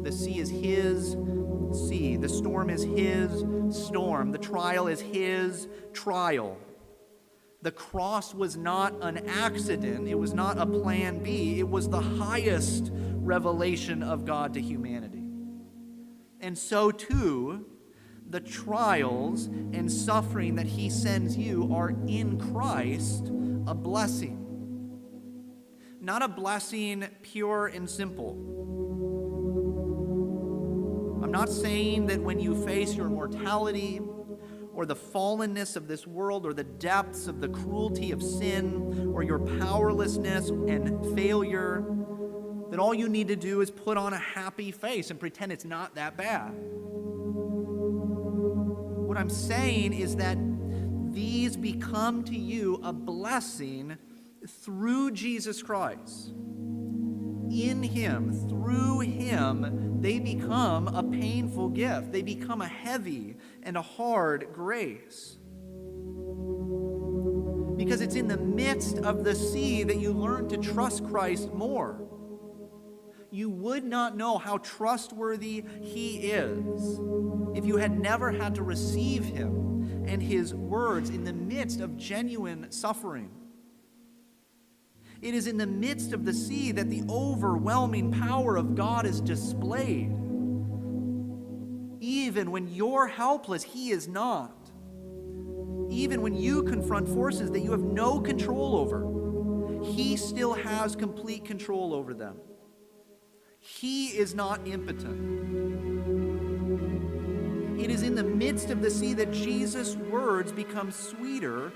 The sea is his sea. The storm is his storm. The trial is his trial. The cross was not an accident. It was not a plan B. It was the highest revelation of God to humanity. And so too, the trials and suffering that he sends you are in Christ a blessing. Not a blessing pure and simple. I'm not saying that when you face your mortality or the fallenness of this world or the depths of the cruelty of sin or your powerlessness and failure, that all you need to do is put on a happy face and pretend it's not that bad. What I'm saying is that these become to you a blessing through Jesus Christ. In him, through him, they become a painful gift. They become a heavy and a hard grace. Because it's in the midst of the sea that you learn to trust Christ more. You would not know how trustworthy he is if you had never had to receive him and his words in the midst of genuine suffering. It is in the midst of the sea that the overwhelming power of God is displayed. Even when you're helpless, he is not. Even when you confront forces that you have no control over, he still has complete control over them. He is not impotent. It is in the midst of the sea that Jesus' words become sweeter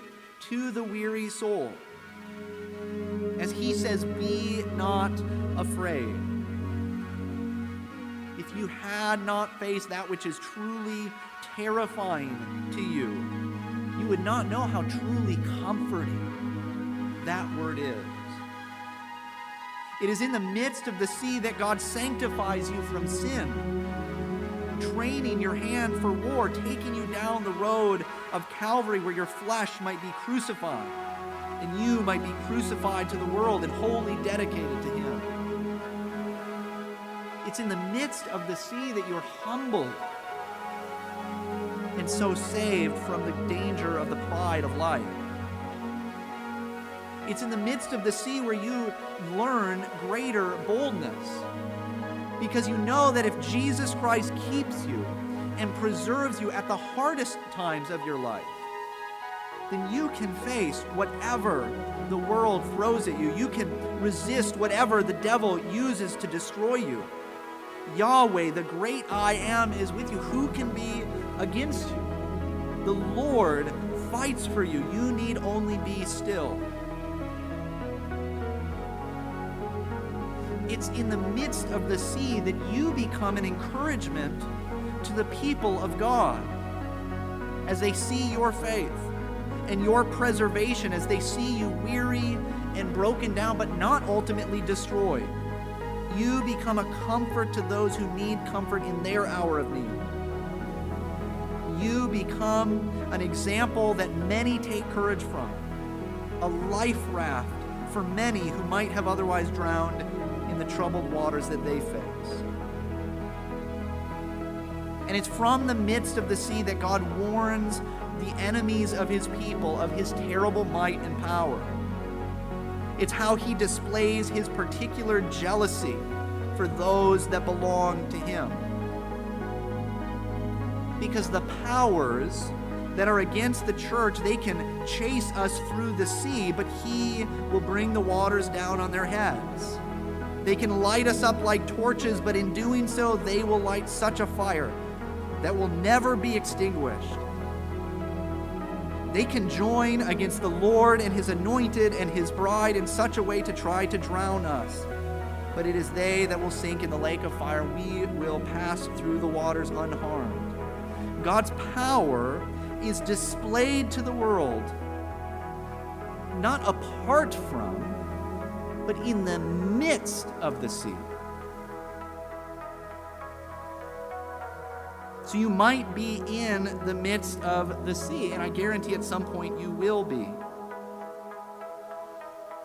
to the weary soul. As he says, be not afraid. If you had not faced that which is truly terrifying to you, you would not know how truly comforting that word is. It is in the midst of the sea that God sanctifies you from sin, training your hand for war, taking you down the road of Calvary where your flesh might be crucified and you might be crucified to the world and wholly dedicated to him. It's in the midst of the sea that you're humbled and so saved from the danger of the pride of life. It's in the midst of the sea where you learn greater boldness, because you know that if Jesus Christ keeps you and preserves you at the hardest times of your life, then you can face whatever the world throws at you. You can resist whatever the devil uses to destroy you. Yahweh, the great I Am, is with you. Who can be against you? The Lord fights for you. You need only be still. It's in the midst of the sea that you become an encouragement to the people of God as they see your faith and your preservation, as they see you weary and broken down, but not ultimately destroyed. You become a comfort to those who need comfort in their hour of need. You become an example that many take courage from, a life raft for many who might have otherwise drowned in the troubled waters that they face. And it's from the midst of the sea that God warns the enemies of his people of his terrible might and power. It's how he displays his particular jealousy for those that belong to him. Because the powers that are against the church, they can chase us through the sea, but he will bring the waters down on their heads. They can light us up like torches, but in doing so, they will light such a fire that will never be extinguished. They can join against the Lord and his anointed and his bride in such a way to try to drown us. But it is they that will sink in the lake of fire. We will pass through the waters unharmed. God's power is displayed to the world, not apart from, but in the midst of the sea. So you might be in the midst of the sea, and I guarantee at some point you will be.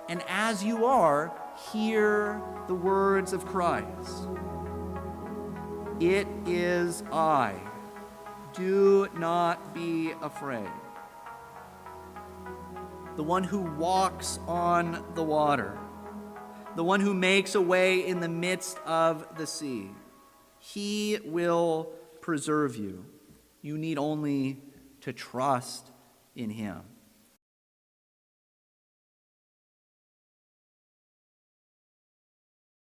And as you are, hear the words of Christ. It is I. Do not be afraid. The one who walks on the water, the one who makes a way in the midst of the sea. He will preserve you. You need only to trust in him.